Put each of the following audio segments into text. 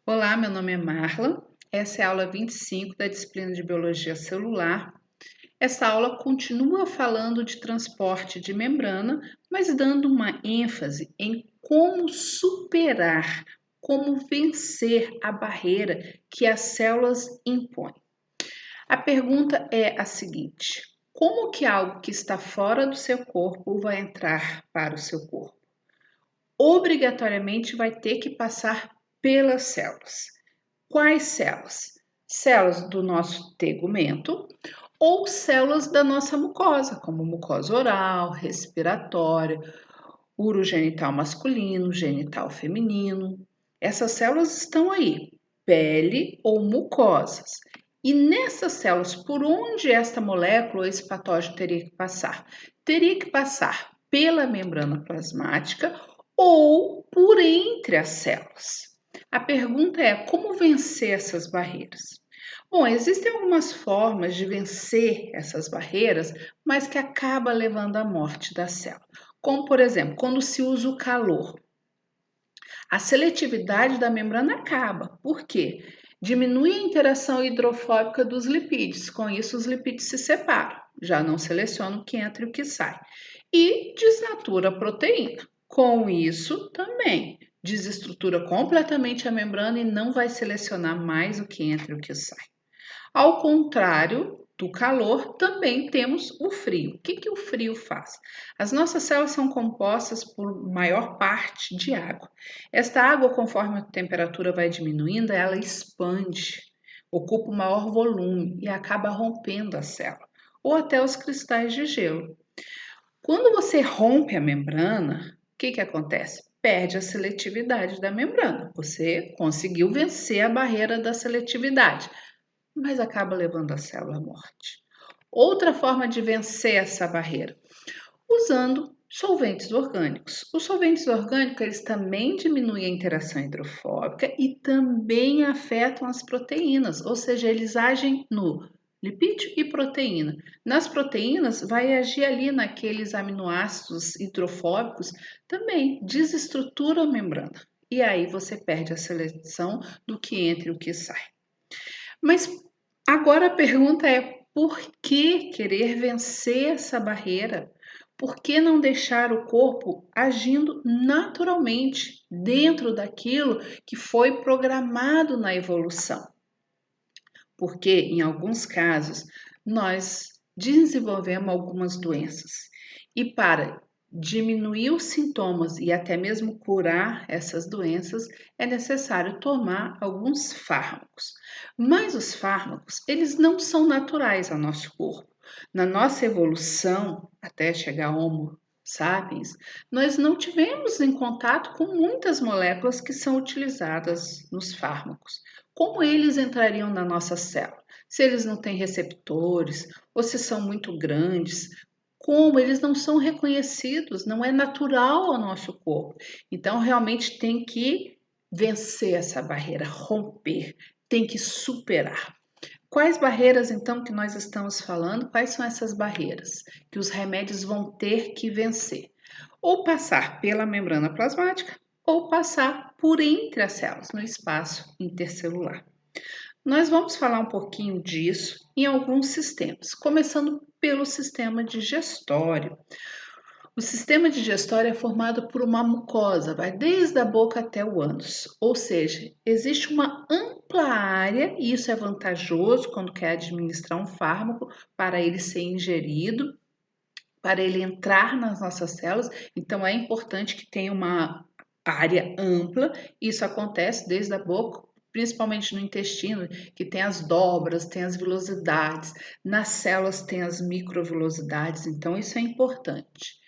Olá, meu nome é Marla. Essa é a aula 25 da disciplina de Biologia Celular. Essa aula continua falando de transporte de membrana, mas dando uma ênfase em como superar, como vencer a barreira que as células impõem. A pergunta é a seguinte: como que algo que está fora do seu corpo vai entrar para o seu corpo? Obrigatoriamente vai ter que passar pelas células. Quais células? Células do nosso tegumento ou células da nossa mucosa, como mucosa oral, respiratória, urogenital masculino, genital feminino. Essas células estão aí, pele ou mucosas. E nessas células, por onde esta molécula ou esse patógeno teria que passar? Teria que passar pela membrana plasmática ou por entre as células. A pergunta é: como vencer essas barreiras? Bom, existem algumas formas de vencer essas barreiras, mas que acaba levando à morte da célula. Como, por exemplo, quando se usa o calor. A seletividade da membrana acaba. Por quê? Diminui a interação hidrofóbica dos lipídios. Com isso, os lipídios se separam. Já não selecionam o que entra e o que sai. E desnatura a proteína. Com isso, também desestrutura completamente a membrana e não vai selecionar mais o que entra e o que sai. Ao contrário do calor, também temos o frio. O que o frio faz? As nossas células são compostas por maior parte de água. Esta água, conforme a temperatura vai diminuindo, ela expande, ocupa um maior volume e acaba rompendo a célula, ou até os cristais de gelo. Quando você rompe a membrana, o que acontece? Perde a seletividade da membrana. Você conseguiu vencer a barreira da seletividade, mas acaba levando a célula à morte. Outra forma de vencer essa barreira, usando solventes orgânicos. Os solventes orgânicos, eles também diminuem a interação hidrofóbica e também afetam as proteínas, ou seja, eles agem no lipídio e proteína. Nas proteínas, vai agir ali naqueles aminoácidos hidrofóbicos, também desestrutura a membrana. E aí você perde a seleção do que entra e o que sai. Mas agora a pergunta é: por que querer vencer essa barreira? Por que não deixar o corpo agindo naturalmente dentro daquilo que foi programado na evolução? Porque em alguns casos nós desenvolvemos algumas doenças e para diminuir os sintomas e até mesmo curar essas doenças é necessário tomar alguns fármacos. Mas os fármacos, eles não são naturais ao nosso corpo. Na nossa evolução, até chegar ao Homo sapiens, nós não tivemos em contato com muitas moléculas que são utilizadas nos fármacos. Como eles entrariam na nossa célula? Se eles não têm receptores ou se são muito grandes, como eles não são reconhecidos, não é natural ao nosso corpo. Então, realmente tem que vencer essa barreira, romper, tem que superar. Quais barreiras, então, que nós estamos falando? Quais são essas barreiras que os remédios vão ter que vencer? Ou passar pela membrana plasmática, ou passar por entre as células, no espaço intercelular. Nós vamos falar um pouquinho disso em alguns sistemas, começando pelo sistema digestório. O sistema digestório é formado por uma mucosa, vai desde a boca até o ânus, ou seja, existe uma ampla área, e isso é vantajoso quando quer administrar um fármaco para ele ser ingerido, para ele entrar nas nossas células, então é importante que tenha uma área ampla. Isso acontece desde a boca, principalmente no intestino, que tem as dobras, tem as vilosidades, nas células tem as microvilosidades, então isso é importante.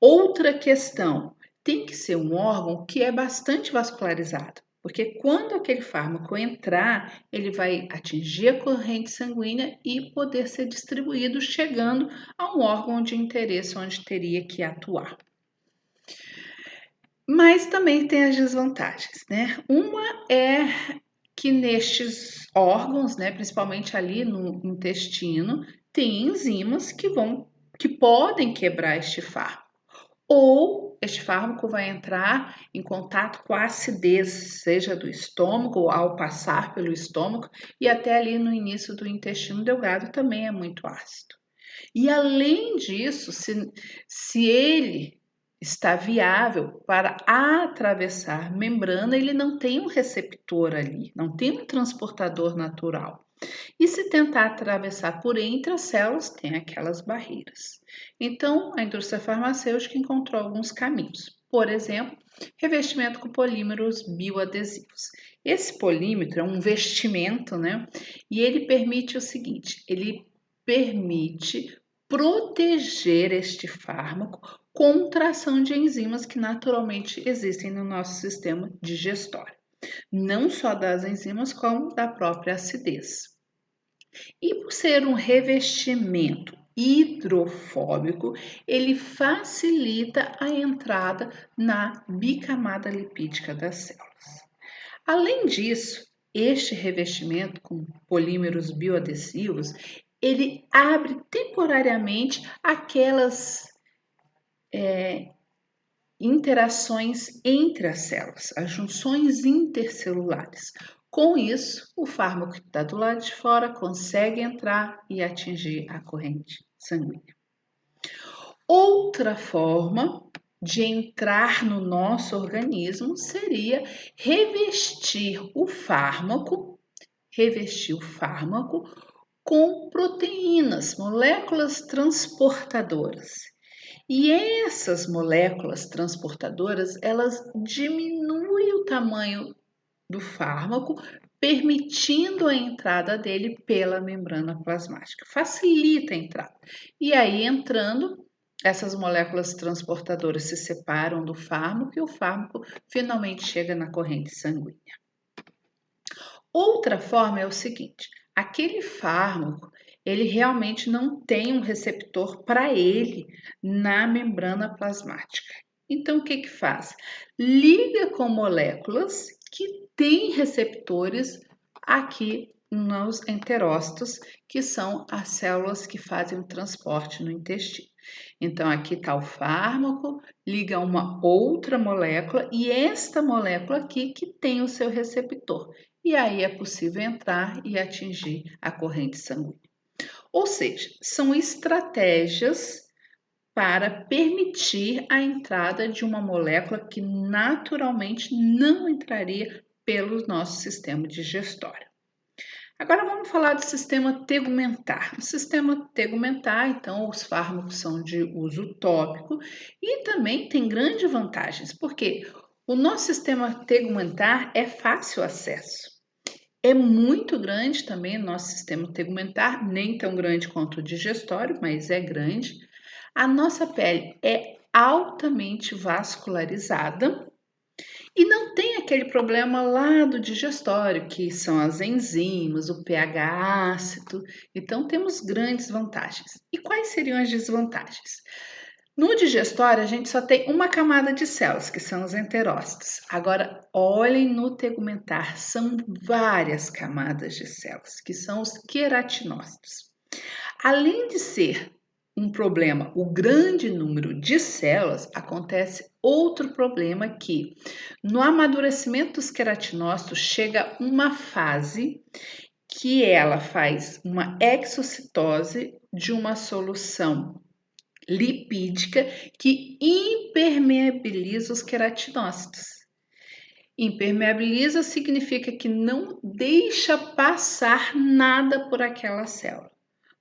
Outra questão, tem que ser um órgão que é bastante vascularizado, porque quando aquele fármaco entrar, ele vai atingir a corrente sanguínea e poder ser distribuído, chegando a um órgão de interesse onde teria que atuar. Mas também tem as desvantagens, né? Uma é que nestes órgãos, né, principalmente ali no intestino, tem enzimas que podem quebrar este fármaco. Ou este fármaco vai entrar em contato com a acidez, seja do estômago, ao passar pelo estômago, e até ali no início do intestino delgado também é muito ácido. E além disso, se ele está viável para atravessar membrana, ele não tem um receptor ali, não tem um transportador natural. E se tentar atravessar por entre as células, tem aquelas barreiras. Então, a indústria farmacêutica encontrou alguns caminhos. Por exemplo, revestimento com polímeros bioadesivos. Esse polímero é um vestimento, né? E ele permite o seguinte: ele permite proteger este fármaco contra a ação de enzimas que naturalmente existem no nosso sistema digestório. Não só das enzimas, como da própria acidez. E por ser um revestimento hidrofóbico, ele facilita a entrada na bicamada lipídica das células. Além disso, este revestimento com polímeros bioadesivos, ele abre temporariamente aquelas interações entre as células, as junções intercelulares. Com isso, o fármaco que está do lado de fora consegue entrar e atingir a corrente sanguínea. Outra forma de entrar no nosso organismo seria revestir o fármaco com proteínas, moléculas transportadoras. E essas moléculas transportadoras, elas diminuem o tamanho do fármaco, permitindo a entrada dele pela membrana plasmática. Facilita a entrada. E aí, entrando, essas moléculas transportadoras se separam do fármaco e o fármaco finalmente chega na corrente sanguínea. Outra forma é o seguinte: aquele fármaco, ele realmente não tem um receptor para ele na membrana plasmática. Então, o que que faz? Liga com moléculas que têm receptores aqui nos enterócitos, que são as células que fazem o transporte no intestino. Então, aqui está o fármaco, liga uma outra molécula e esta molécula aqui que tem o seu receptor. E aí é possível entrar e atingir a corrente sanguínea. Ou seja, são estratégias para permitir a entrada de uma molécula que naturalmente não entraria pelo nosso sistema digestório. Agora vamos falar do sistema tegumentar. No sistema tegumentar, então, os fármacos são de uso tópico e também tem grandes vantagens, porque o nosso sistema tegumentar é fácil acesso. É muito grande também o nosso sistema tegumentar, nem tão grande quanto o digestório, mas é grande. A nossa pele é altamente vascularizada e não tem aquele problema lá do digestório, que são as enzimas, o pH ácido. Então, temos grandes vantagens. E quais seriam as desvantagens? No digestório, a gente só tem uma camada de células, que são os enterócitos. Agora, olhem no tegumentar, são várias camadas de células, que são os queratinócitos. Além de ser um problema, o grande número de células, acontece outro problema que, no amadurecimento dos queratinócitos, chega uma fase que ela faz uma exocitose de uma solução lipídica que impermeabiliza os queratinócitos. Impermeabiliza significa que não deixa passar nada por aquela célula.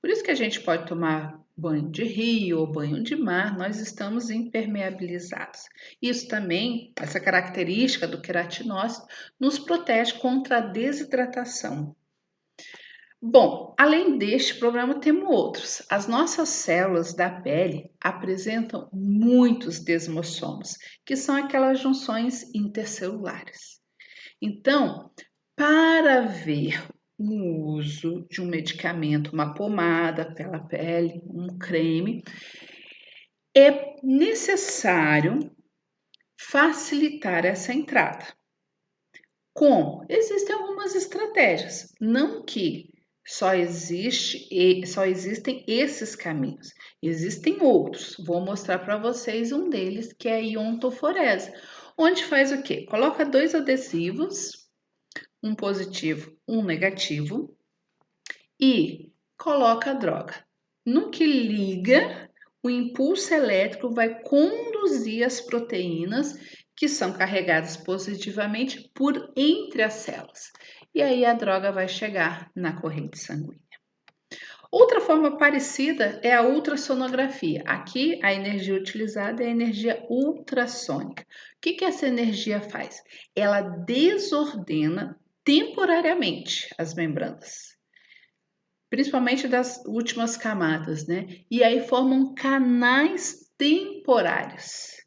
Por isso que a gente pode tomar banho de rio ou banho de mar, nós estamos impermeabilizados. Isso também, essa característica do queratinócito, nos protege contra a desidratação. Bom, além deste problema, temos outros. As nossas células da pele apresentam muitos desmossomos, que são aquelas junções intercelulares. Então, para ver o uso de um medicamento, uma pomada pela pele, um creme, é necessário facilitar essa entrada. Como? Existem algumas estratégias, não que Só existem esses caminhos. Existem outros. Vou mostrar para vocês um deles, que é a iontoforese, onde faz o quê? Coloca 2 adesivos, um positivo, um negativo, e coloca a droga. No que liga, o impulso elétrico vai conduzir as proteínas que são carregadas positivamente por entre as células. E aí a droga vai chegar na corrente sanguínea. Outra forma parecida é a ultrassonografia. Aqui a energia utilizada é a energia ultrassônica. O que essa energia faz? Ela desordena temporariamente as membranas, principalmente das últimas camadas, né? E aí formam canais temporários.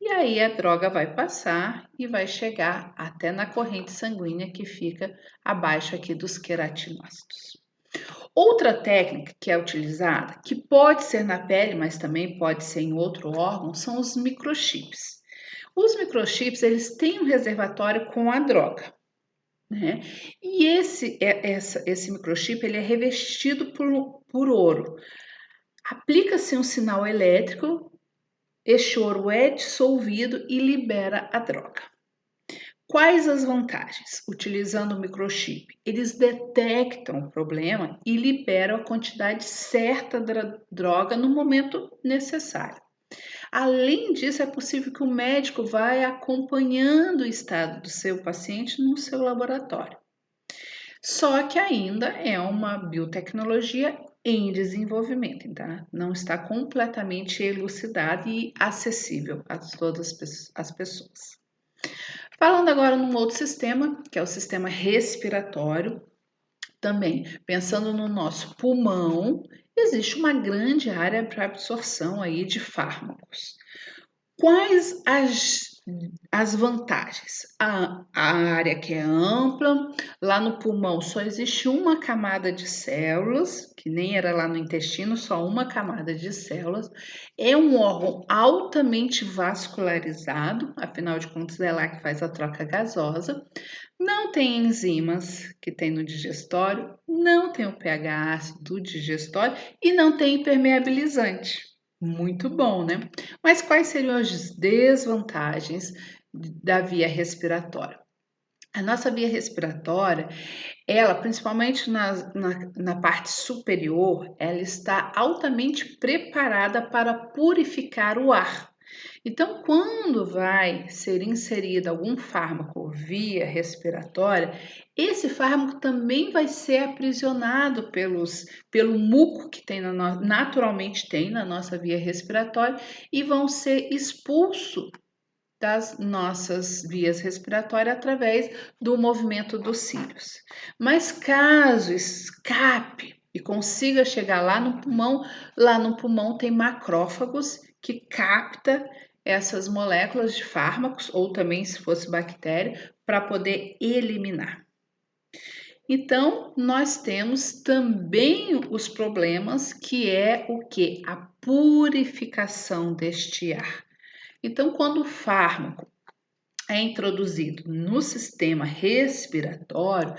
E aí a droga vai passar e vai chegar até na corrente sanguínea que fica abaixo aqui dos queratinócitos. Outra técnica que é utilizada, que pode ser na pele, mas também pode ser em outro órgão, são os microchips. Os microchips, eles têm um reservatório com a droga, né? E esse microchip, ele é revestido por ouro. Aplica-se um sinal elétrico, este ouro é dissolvido e libera a droga. Quais as vantagens? Utilizando o microchip, eles detectam o problema e liberam a quantidade certa da droga no momento necessário. Além disso, é possível que o médico vá acompanhando o estado do seu paciente no seu laboratório. Só que ainda é uma biotecnologia em desenvolvimento, tá? Não está completamente elucidada e acessível a todas as pessoas. Falando agora num outro sistema, que é o sistema respiratório, também pensando no nosso pulmão, existe uma grande área para absorção aí de fármacos. Quais as vantagens? A área que é ampla, lá no pulmão só existe uma camada de células, que nem era lá no intestino, só uma camada de células. É um órgão altamente vascularizado, afinal de contas é lá que faz a troca gasosa. Não tem enzimas que tem no digestório, não tem o pH ácido do digestório e não tem impermeabilizante. Muito bom, né? Mas quais seriam as desvantagens da via respiratória? A nossa via respiratória, ela, principalmente na parte superior, ela está altamente preparada para purificar o ar. Então, quando vai ser inserido algum fármaco via respiratória, esse fármaco também vai ser aprisionado pelo muco que tem naturalmente tem na nossa via respiratória e vão ser expulsos das nossas vias respiratórias através do movimento dos cílios. Mas caso escape e consiga chegar lá no pulmão tem macrófagos que capta essas moléculas de fármacos ou também se fosse bactéria para poder eliminar. Então, nós temos também os problemas que é o que? A purificação deste ar. Então, quando o fármaco é introduzido no sistema respiratório,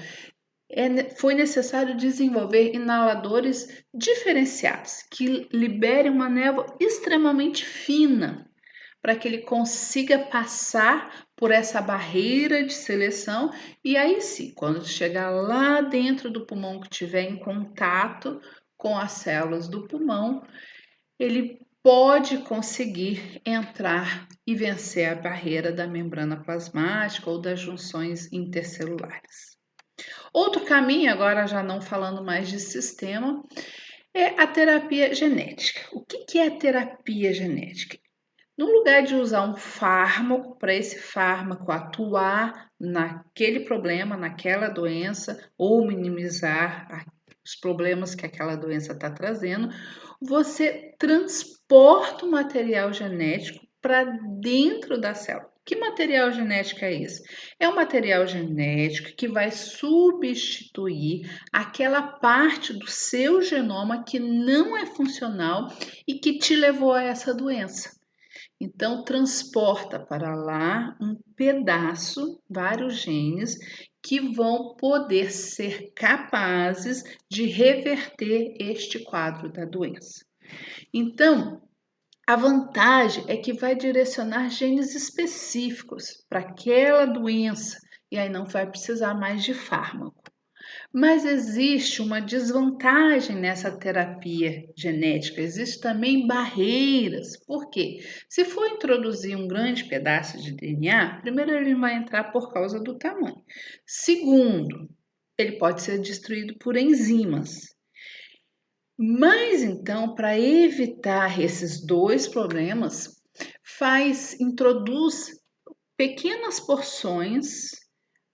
foi necessário desenvolver inaladores diferenciados que liberem uma névoa extremamente fina para que ele consiga passar por essa barreira de seleção e aí sim, quando chegar lá dentro do pulmão que tiver em contato com as células do pulmão, ele pode conseguir entrar e vencer a barreira da membrana plasmática ou das junções intercelulares. Outro caminho, agora já não falando mais de sistema, é a terapia genética. O que é a terapia genética? No lugar de usar um fármaco para esse fármaco atuar naquele problema, naquela doença, ou minimizar os problemas que aquela doença está trazendo, você transporta o material genético para dentro da célula. Que material genético é esse? É um material genético que vai substituir aquela parte do seu genoma que não é funcional e que te levou a essa doença. Então, transporta para lá um pedaço, vários genes, que vão poder ser capazes de reverter este quadro da doença. Então, a vantagem é que vai direcionar genes específicos para aquela doença e aí não vai precisar mais de fármaco. Mas existe uma desvantagem nessa terapia genética, existem também barreiras. Por quê? Se for introduzir um grande pedaço de DNA, primeiro ele vai entrar por causa do tamanho. Segundo, ele pode ser destruído por enzimas. Mas então, para evitar esses dois problemas, introduz pequenas porções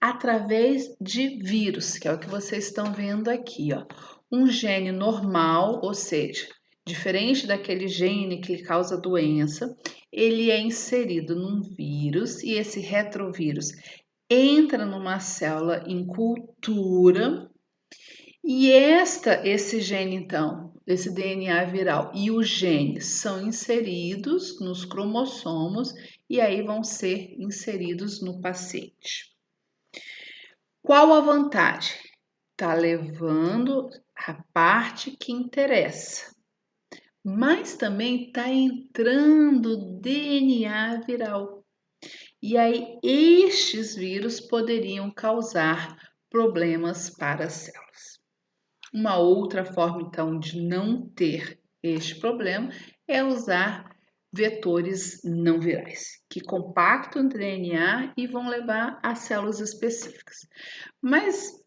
através de vírus, que é o que vocês estão vendo aqui, ó. Um gene normal, ou seja, diferente daquele gene que causa doença, ele é inserido num vírus e esse retrovírus entra numa célula em cultura e esse gene, então, esse DNA viral e o gene são inseridos nos cromossomos e aí vão ser inseridos no paciente. Qual a vantagem? Tá levando a parte que interessa, mas também tá entrando DNA viral. E aí estes vírus poderiam causar problemas para as células. Uma outra forma, então, de não ter este problema é usar vetores não virais, que compactam o DNA e vão levar a células específicas. Mas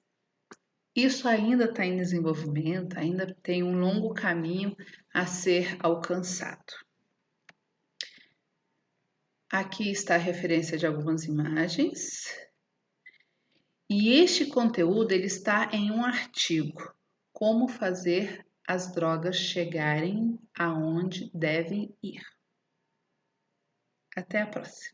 isso ainda está em desenvolvimento, ainda tem um longo caminho a ser alcançado. Aqui está a referência de algumas imagens. E este conteúdo ele está em um artigo, Como fazer as drogas chegarem aonde devem ir. Até a próxima.